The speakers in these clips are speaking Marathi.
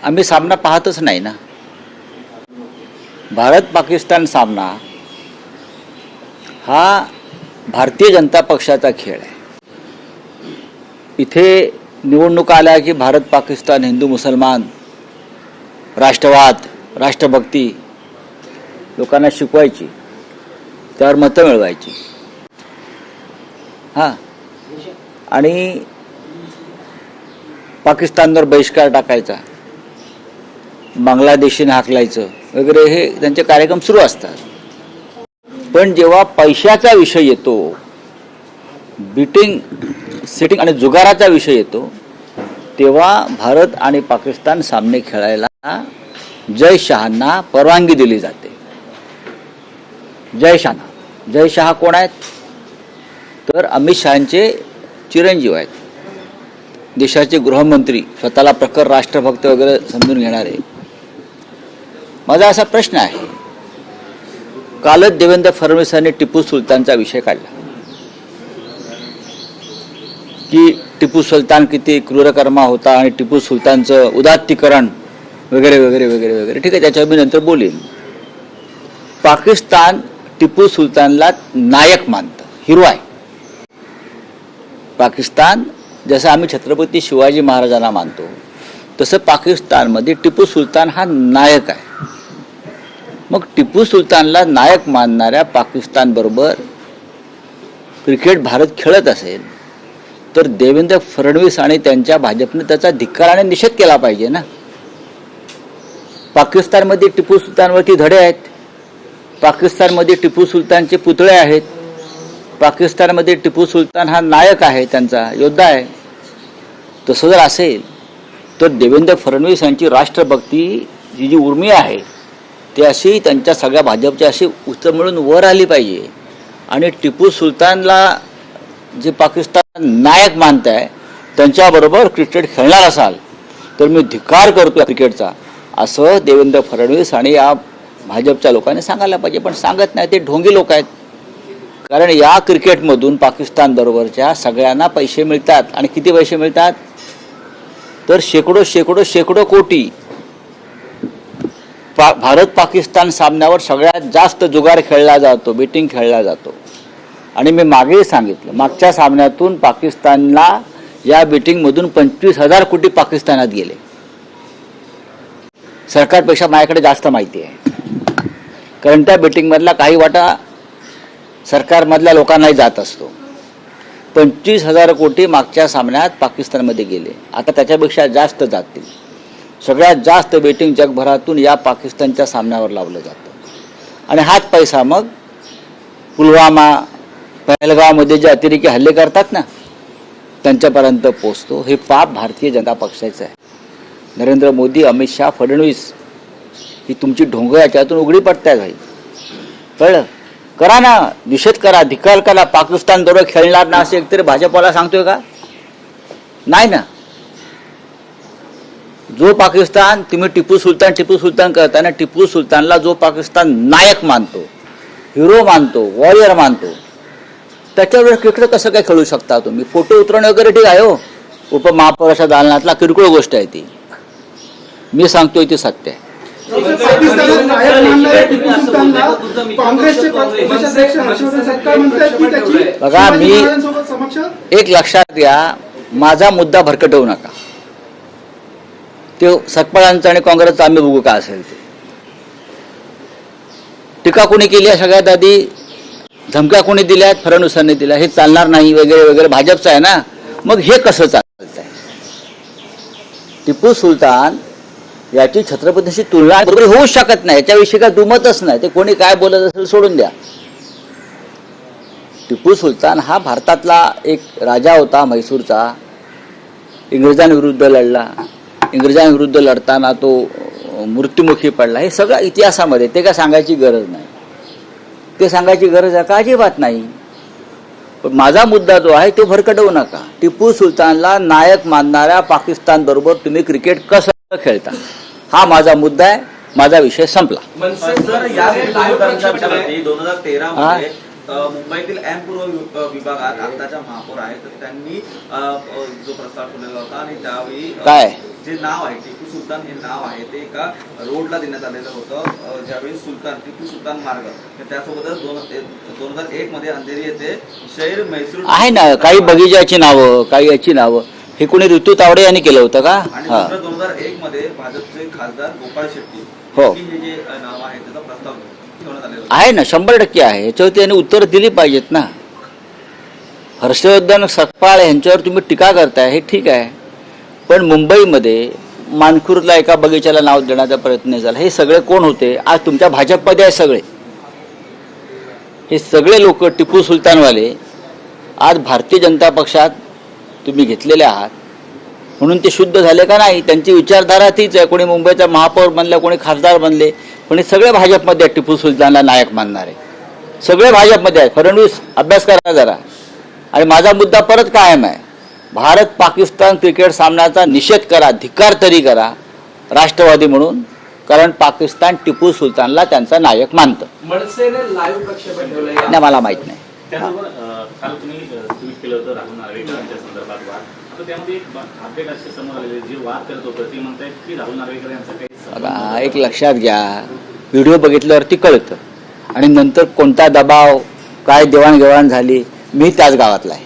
आम्ही सामना पाहतच नाही ना. भारत पाकिस्तान सामना हा भारतीय जनता पक्षाचा खेळ आहे. इथे निवडणुका आल्या की भारत पाकिस्तान, हिंदू मुसलमान, राष्ट्रवाद, राष्ट्रभक्ती लोकांना शिकवायची, त्यावर मतं मिळवायची. आणि पाकिस्तानवर बहिष्कार टाकायचा, बांगलादेशीने हाकलायचं वगैरे हे त्यांचे कार्यक्रम सुरू असतात. पण जेव्हा पैशाचा विषय येतो, बीटिंग, सिटिंग आणि जुगाराचा विषय येतो, तेव्हा भारत आणि पाकिस्तान सामने खेळायला जय शहांना परवानगी दिली जाते. जय शहा कोण आहेत? तर अमित शहांचे चिरंजीव आहेत, देशाचे गृहमंत्री, स्वतःला प्रखर राष्ट्रभक्त वगैरे समजून घेणारे. माझा असा प्रश्न आहे, कालच देवेंद्र फडणवीसांनी टिपू सुलतानचा विषय काढला की टिपू सुलतान किती क्रूरकर्मा होता आणि टिपू सुलतानचं उदात्तीकरण वगैरे वगैरे वगैरे वगैरे. ठीक आहे, त्याच्यावर मी नंतर बोलेन. पाकिस्तान टिपू सुलतानला नायक मानतं, हिरो आहे. पाकिस्तान जसं आम्ही छत्रपती शिवाजी महाराजांना मानतो, तसं पाकिस्तानमध्ये टिपू सुलतान हा नायक आहे. मग टिपू सुलतानला नायक मानणाऱ्या पाकिस्तान बरोबर क्रिकेट भारत खेळत असेल तर देवेंद्र फडणवीस आणि त्यांच्या भाजपने त्याचा धिक्काराने निषेध केला पाहिजे ना. पाकिस्तानमध्ये टिपू सुलतानवरती धडे आहेत, पाकिस्तानमध्ये टिपू सुलतानचे पुतळे आहेत, पाकिस्तानमध्ये टिपू सुलतान हा नायक आहे, त्यांचा योद्धा आहे. तसं जर असेल तर देवेंद्र फडणवीस यांची राष्ट्रभक्ती जी उर्मी आहे ती अशी त्यांच्या सगळ्या भाजपच्या अशी मिळून वर आली पाहिजे. आणि टिपू सुलतानला जे पाकिस्तान नायक मानत आहे त्यांच्याबरोबर क्रिकेट खेळणार असाल तर मी धिक्कार करतो क्रिकेटचा, असं देवेंद्र फडणवीस आणि या भाजपच्या लोकांनी सांगायला पाहिजे. पण सांगत नाही, ते ढोंगी लोक आहेत. कारण या क्रिकेटमधून पाकिस्तान बरोबरच्या सगळ्यांना पैसे मिळतात. आणि किती पैसे मिळतात? तर शेकडो शेकडो शेकडो कोटी. भारत पाकिस्तान सामन्यावर सगळ्यात जास्त जुगार खेळला जातो, बेटिंग खेळला जातो. आणि मी मागेही सांगितलं, मागच्या सामन्यातून पाकिस्तानला या बेटिंगमधून 25,000 कोटी पाकिस्तानात गेले. सरकारपेक्षा माझ्याकडे जास्त माहिती आहे, कारण त्या बेटिंगमधला काही वाटा सरकारमधल्या लोकांनाही जात असतो. 25,000 कोटी मागच्या सामन्यात पाकिस्तानमध्ये गेले. आता त्याच्यापेक्षा जास्त जातील. सगळ्यात जास्त बेटिंग जगभरातून या पाकिस्तानच्या सामन्यावर लावलं जातं. आणि हाच पैसा मग पुलवामा, पहलगावमध्ये जे अतिरेकी हल्ले करतात ना, त्यांच्यापर्यंत पोचतो. हे पाप भारतीय जनता पक्षाचं आहे. नरेंद्र मोदी, अमित शहा, फडणवीस ही तुमची ढोंग याच्यातून उघडी पडताय भाई. कळलं? करा ना, निषेध करा, धिक्कार करा. पाकिस्तान बरोबर खेळणार ना असं एकतरी भाजपवाला सांगतोय का? नाही ना. जो पाकिस्तान तुम्ही टिपू सुलतान करताना, टिपू सुलतानला जो पाकिस्तान नायक मानतो, हिरो मानतो, वॉरियर मानतो, त्याच्यावर क्रिकेट कसं काय खेळू शकता तुम्ही? फोटो उतरवणे वगैरे ठीक आहे हो, उपमहापौराच्या दालनातला किरकोळ गोष्ट आहे ती. मी सांगतोय ती सत्य आहे. बघा, मी एक लक्षात घ्या, माझा मुद्दा भरकटवू नका. ते सतपाळांचं आणि काँग्रेसचं आम्ही बघू का असेल ते. टीका कोणी केली आहे? सगळ्यात आधी धमक्या कोणी दिल्यात? फडणवीसांनी दिल्या. हे चालणार नाही वगैरे वगैरे भाजपचं आहे ना. मग हे कसं चालत आहे? टिपू सुलतान याची छत्रपतीशी तुलना बरोबर होऊ शकत नाही, याच्याविषयी काय दुमतच नाही. ते कोणी काय बोलत असेल सोडून द्या. टिपू सुलतान हा भारतातला एक राजा होता, म्हैसूरचा. इंग्रजांविरुद्ध लढला, इंग्रजांविरुद्ध लढताना तो मृत्युमुखी पडला. हे सगळं इतिहासामध्ये, ते काय सांगायची गरज नाही. ते सांगायची गरज आहे का? अजिबात नाही. पण माझा मुद्दा जो आहे तो भरकटवू नका. टिपू सुलतानला नायक मानणाऱ्या पाकिस्तान बरोबर तुम्ही क्रिकेट कसं खेळता, हा माझा मुद्दा आहे. माझा विषय संपला. 2013 मध्ये मुंबईतील एम पूर्व विभागात आताच्या महापौर आहेत, तर त्यांनी जो प्रस्ताव ठेवलेला होता आणि त्यावेळी काय जे नाव आहे टिपू सुलतान हे नाव आहे ते एका रोडला देण्यात आलेलं होतं ज्यावेळी टिपू सुलतान मार्ग त्यासोबतच 2001 मध्ये अंधेरी येथे शहर म्हैसूर आहे ना, काही बगीचाची नावं, काही याची नावं. हे कोणी ऋतू तावडे यांनी केलं होतं का? आणि हा, 2001 मध्ये भाजपचे खासदार गोपाळ शेट्टी हो. हे जे नाव आहे त्याचा प्रस्ताव ठेवण्यात आलेला होता. आहे ना, 100% आहे. याच्यावरती यांनी उत्तर दिली पाहिजेत ना. हर्षवर्धन सकपाळ यांच्यावर तुम्ही टीका करताय, हे ठीक आहे, पण मुंबईमध्ये मानखुर्दला एका बगीचाला नाव देण्याचा प्रयत्न झाला. हे सगळे कोण होते? आज तुमच्या भाजपमध्ये आहे सगळे. हे सगळे लोक टिपू सुलतानवाले आज भारतीय जनता पक्षात तुम्ही घेतलेले आहात, म्हणून ते शुद्ध झाले का नाही? त्यांची विचारधारा तीच आहे. कोणी मुंबईचा महापौर बनले, कोणी खासदार बनले, पण हे सगळे भाजपमध्ये आहेत. टिपू सुलतानला नायक मानणारे सगळे भाजपमध्ये आहेत. फडणवीस, अभ्यास करा जरा. आणि माझा मुद्दा परत कायम आहे, भारत पाकिस्तान क्रिकेट सामन्याचा निषेध करा, धिक्कार तरी करा राष्ट्रवादी म्हणून, कारण पाकिस्तान टिपू सुलतानला त्यांचा नायक मानतं. मनसेने लाईव्ह प्रक्षेपण ठेवलंय नाही, मला माहित नाही. त्याचबरोबर काल तुम्ही ट्विट केलं होतं राहुल नार्वेकरांच्या संदर्भात वाद. आता त्यामध्ये एक अपडेट असे समोर आलेले, जे वाद करत होतं ते म्हणतायत की राहुल नार्वेकर यांचा काही संबंध बघा, एक लक्षात घ्या, व्हिडिओ बघितल्यावरती कळतं. आणि नंतर कोणता दबाव, काय देवाणघेवाण झाली. मी त्याच गावातला आहे,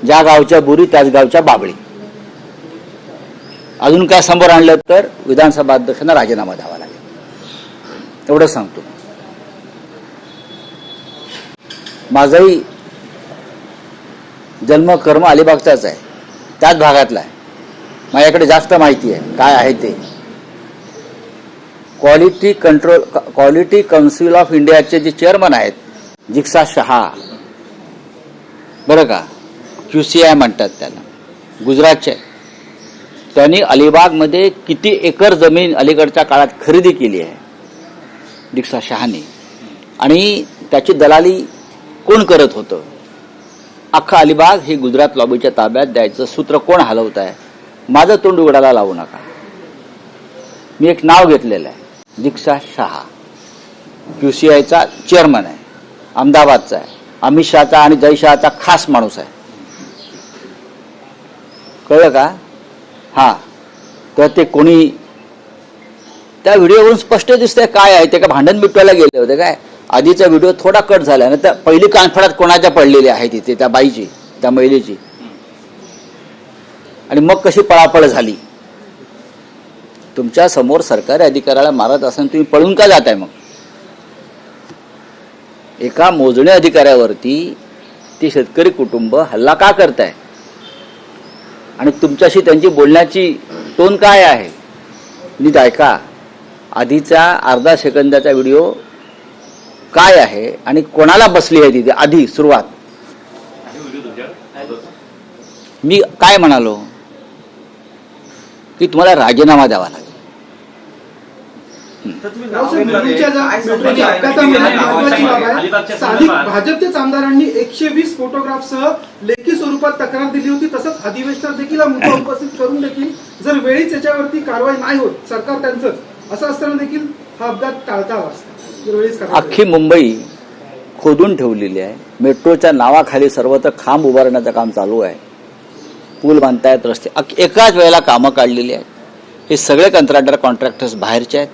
ज्या गावच्या बुरी त्याच गावच्या बाबळी. अजून काय समोर आणलं तर विधानसभा अध्यक्षांना राजीनामा द्यावा लागेल, एवढं सांगतो. माझाही जन्म कर्म अलिबागचाच आहे, त्याच भागातला आहे. माझ्याकडे जास्त माहिती आहे काय आहे ते. क्वालिटी काउन्सिल ऑफ इंडियाचे जे चेअरमन आहेत जिक्सा शहा, बरं का, QCI म्हणतात त्याला, गुजरातचे आहेत. त्यांनी अलिबागमध्ये किती एकर जमीन अलीकडच्या काळात खरेदी केली आहे जिक्सा शहाने, आणि त्याची दलाली कोण करत होतं? अख्खा अलिबाग हे गुजरात लॉबीच्या ताब्यात द्यायचं सूत्र कोण हलवत आहे? माझं तोंड उघडायला लावू नका. मी एक नाव घेतलेलं आहे, जिक्सा शहा, QCIचा चेअरमन आहे, अहमदाबादचा आहे, अमित शहाचा आणि जय शहाचा खास माणूस आहे. कळलं का? हा, तर ते कोणी त्या व्हिडिओवरून स्पष्ट दिसतंय काय आहे ते. का भांडण मिटवायला गेले होते काय? आधीचा व्हिडिओ थोडा कट झाला ना, तर पहिली कानफडात कोणाच्या पडलेली आहे तिथे, त्या बाईची, त्या महिलेची, आणि मग कशी पळापळ झाली. तुमच्या समोर सरकारी अधिकाऱ्याला मारत असताना तुम्ही पळून का जाताय? मग एका मोजणी अधिकाऱ्यावरती ते शेतकरी कुटुंब हल्ला का करताय? आणि तुमच्याशी त्यांची बोलण्याची टोन काय आहे? नीट ऐका. आधीचा अर्धा सेकंदाचा व्हिडिओ काय आहे आणि कोणाला बसली आहे तिथे आधी सुरुवात? मी काय म्हणालो की तुम्हाला राजीनामा द्यावा लागेल. तर तुम्ही नाव घेतलं ते. काय संबंध आहे? भाजपच्याच आमदारांनी 120 फोटोग्राफसह लेखी स्वरूपात तक्रार दिली होती. तसंच अधिवेशनात देखील हा मुद्दा उपस्थित करून देखील जर वेळीच याच्यावरती कारवाई नाही होत, सरकार त्यांचंच असं असताना देखील हा अपघात टाळता आला असता. अख्खी मुंबई खोदून ठेवलेली आहे. मेट्रोच्या नावाखाली सर्वत्र खांब उभारण्याचं काम चालू आहे. पूल बांधतायत, रस्ते एकाच वेळेला कामं काढलेली आहेत. हे सगळे कंत्राटदार कॉन्ट्रॅक्टर्स बाहेरचे आहेत,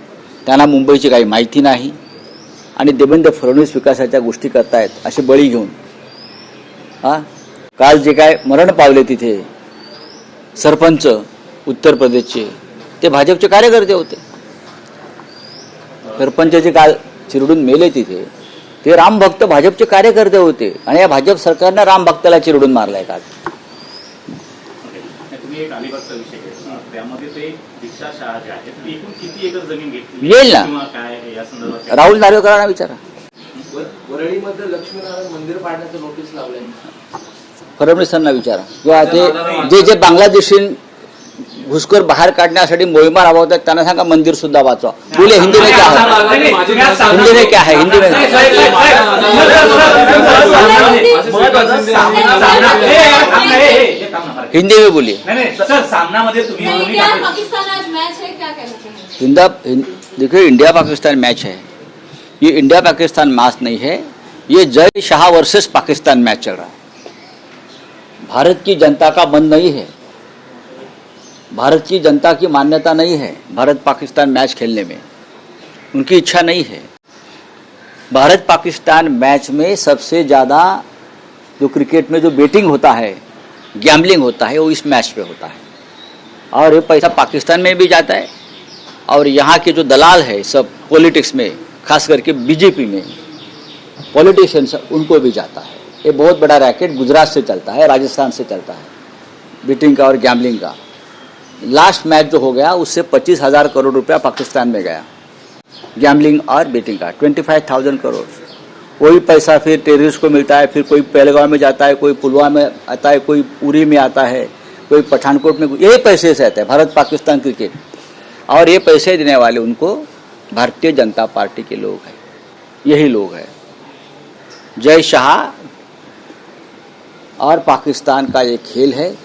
त्यांना मुंबईची काही माहिती नाही, आणि देवेंद्र फडणवीस विकासाच्या गोष्टी करतायत असे बळी घेऊन. काल जे काय मरण पावले तिथे सरपंच उत्तर प्रदेशचे, ते भाजपचे कार्यकर्ते होते. सरपंचाचे काल चिरडून मेले तिथे, ते रामभक्त भाजपचे कार्यकर्ते होते, आणि या भाजप सरकारनं रामभक्ताला चिरडून मारलाय काल. तुम्ही एक अलिबागचा विषय घेतला, त्यामध्ये ते जिक्सा शहा जे आहेत ती एकूण किती एकर जमीन घेतली येईल ना, किंवा काय या संदर्भात राहुल नार्वेकरांना विचारा. वरळीमध्ये लक्ष्मीनारायण मंदिर पाडण्याचं नोटीस लावलंय, फडणवीसांना विचारा. किंवा ते जे बांगलादेशी घुसखोर बाहेर काढण्यासाठी मोहिमा राबवतात त्यांना सांगा मंदिर सुद्धा वाचवा. बोले हिंदी में क्या है, हिंदी में क्या है, हिंदी में हिंदी में बोलिए. सर सामनामध्ये तुम्ही पाकिस्तान आज मैच है, क्या कहना चाहेंगे? देखिए, इंडिया पाकिस्तान मैच है, ये इंडिया पाकिस्तान मैच नहीं है, ये जय शाह वर्सेस पाकिस्तान मैच चल रहा है. भारत की जनता का मन नहीं है, भारत की जनता की मान्यता नहीं है भारत पाकिस्तान मैच खेलने में, उनकी इच्छा नहीं है। भारत पाकिस्तान मैच में सबसे ज़्यादा जो क्रिकेट में जो बेटिंग होता है, गैम्बलिंग होता है, वो इस मैच पे होता है। और ये पैसा पाकिस्तान में भी जाता है और यहाँ के जो दलाल है सब पॉलिटिक्स में, खास करके बीजेपी में पॉलिटिशियंस, उनको भी जाता है। ये बहुत बड़ा रैकेट गुजरात से चलता है, राजस्थान से चलता है, बेटिंग का और गैम्बलिंग का। लास्ट मैच जो हो गया उससे 25,000 करोड़ रुपया पाकिस्तान में गया, गैम्बलिंग और बेटिंग का 25,000 करोड़। वही पैसा फिर टेररिस्ट को मिलता है, फिर कोई पहलगांव में जाता है, कोई पुलवामा में आता है, कोई उरी में आता है, कोई पठानकोट में, यही पैसे से आता है भारत पाकिस्तान क्रिकेट। और ये पैसे देने वाले उनको भारतीय जनता पार्टी के लोग हैं, यही लोग हैं। जय शाह और पाकिस्तान का ये खेल है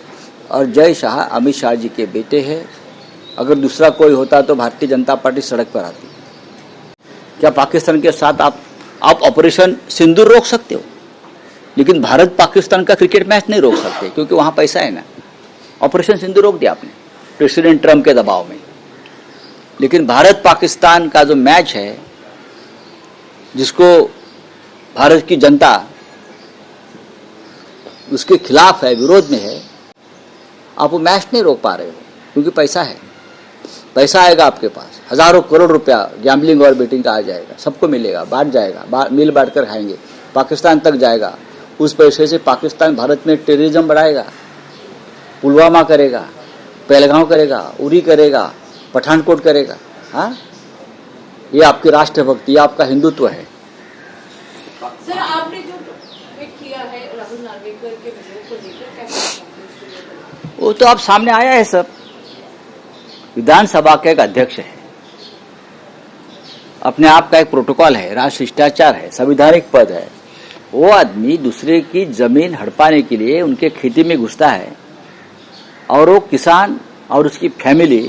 और जय शाह अमित शाह जी के बेटे हैं। अगर दूसरा कोई होता तो भारतीय जनता पार्टी सड़क पर आती। क्या पाकिस्तान के साथ आप ऑपरेशन सिंदूर रोक सकते हो, लेकिन भारत पाकिस्तान का क्रिकेट मैच नहीं रोक सकते क्योंकि वहाँ पैसा है ना। ऑपरेशन सिंदूर रोक दिया आपने प्रेसिडेंट ट्रम्प के दबाव में, लेकिन भारत पाकिस्तान का जो मैच है जिसको भारत की जनता उसके खिलाफ है, विरोध में है, आप वो मैच नहीं रोक पा रहे हो क्योंकि पैसा है। पैसा आएगा आपके पास, हजारों करोड़ रुपया गैम्बलिंग और बेटिंग का आ जाएगा, सबको मिलेगा, बांट जाएगा, मिल बांट कर खाएंगे, पाकिस्तान तक जाएगा। उस पैसे से पाकिस्तान भारत में टेररिज्म बढ़ाएगा, पुलवामा करेगा, पहलगांव करेगा, उरी करेगा, पठानकोट करेगा। हाँ, ये आपकी राष्ट्रभक्ति, ये आपका हिंदुत्व है। सर, आपने जो ट्वीट किया है राहुल नार्वेकर के वीडियो को लेकर, कैसे वो तो अब सामने आया है सब। विधानसभा का एक अध्यक्ष है, अपने आप का एक प्रोटोकॉल है, राष्ट्र शिष्टाचार है, संवैधानिक पद है। वो आदमी दूसरे की जमीन हड़पाने के लिए उनके खेती में घुसता है और वो किसान और उसकी फैमिली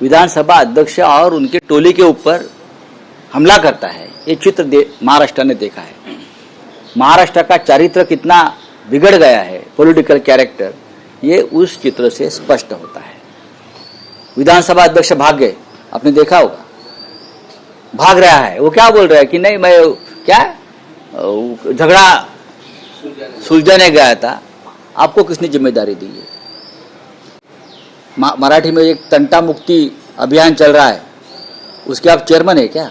विधानसभा अध्यक्ष और उनके टोली के ऊपर हमला करता है। ये चित्र महाराष्ट्र ने देखा है। महाराष्ट्र का चरित्र कितना बिगड़ गया है, पॉलिटिकल कैरेक्टर, ये उस चित्र से स्पष्ट होता है। विधानसभा अध्यक्ष भाग गए, आपने देखा होगा, भाग रहा है। वो क्या बोल रहा है कि नहीं, मैं क्या झगड़ा सुलझाने गया था। आपको किसने जिम्मेदारी दी है? मराठी में एक तंटा मुक्ति अभियान चल रहा है, उसके आप चेयरमैन है क्या?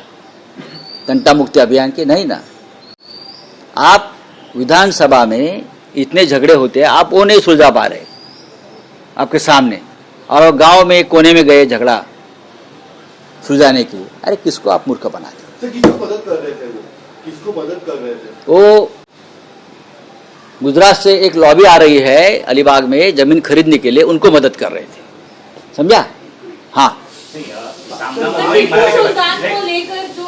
तंटा मुक्ति अभियान के नहीं ना। आप विधानसभा में इतने झगड़े होते हैं, आप वो नहीं सुलझा पा रहे आपके सामने, और गांव में कोने में गए झगड़ा सुलझाने के लिए। अरे किसको आप मूर्ख बनाते? किसको मदद कर रहे थे वो? किसको मदद कर रहे थे? वो गुजरात से एक लॉबी आ रही है अलीबाग में जमीन खरीदने के लिए, उनको मदद कर रहे थे, समझा? हाँ, टीपू सुल्तान को लेकर जो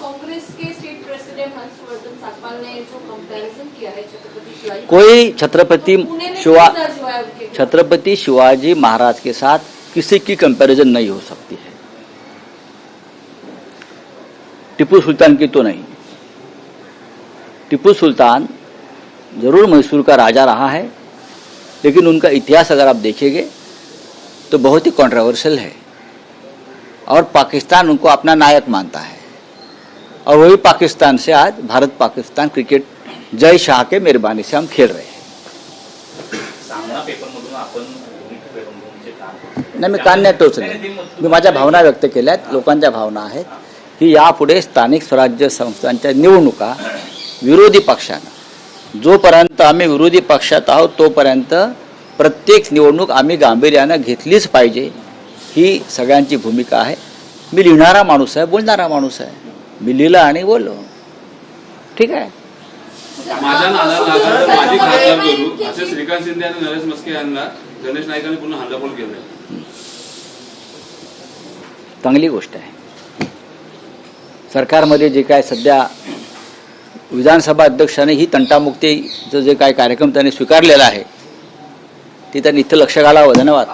कांग्रेस के स्टेट प्रेसिडेंट हर्षवर्धन साकपाल ने जो कंपैरिजन किया है छत्रपति शिवाजी, कोई पुणे में छत्रपति शिवाजी महाराज के साथ किसी की कंपैरिजन नहीं हो सकती है। टीपू सुल्तान की तो नहीं। टीपू सुल्तान जरूर मैसूर का राजा रहा है, लेकिन उनका इतिहास अगर आप देखेंगे तो बहुत ही कंट्रोवर्शियल है और पाकिस्तान उनको अपना नायक मानता है। और वही पाकिस्तान से आज भारत पाकिस्तान क्रिकेट जय शाह के मेहरबानी से हम खेल रहे हैं। सामना पेपरमधून आपण पेपरमधून काम नाही, मी कान नाही टोचले, मी माझ्या भावना व्यक्त केल्यात, लोकांच्या भावना आहेत की यापुढे स्थानिक स्वराज्य संस्थांच्या निवडणुका विरोधी पक्षानं, जोपर्यंत आम्ही विरोधी पक्षात आहोत तोपर्यंत प्रत्येक निवडणूक आम्ही गांभीर्यानं घेतलीच पाहिजे, ही सगळ्यांची भूमिका आहे। मी लिहिणारा माणूस आहे, बोलणारा माणूस आहे, मी लिहिलं आणि बोललो, ठीक आहे। माझ्या नादाला माजी खासदार करू असे श्रीकांत शिंदे आणि नरेश मस्के यांना गणेश नाईकांनी पुन्हा हल्लाबोल केलाय। चांगली गोष्ट आहे। सरकारमध्ये जे काय सध्या विधानसभा अध्यक्षाने ही तंटामुक्तीचं जे काय कार्यक्रम त्यांनी स्वीकारलेला आहे ते त्यांनी इथं लक्ष घालावं। धन्यवाद।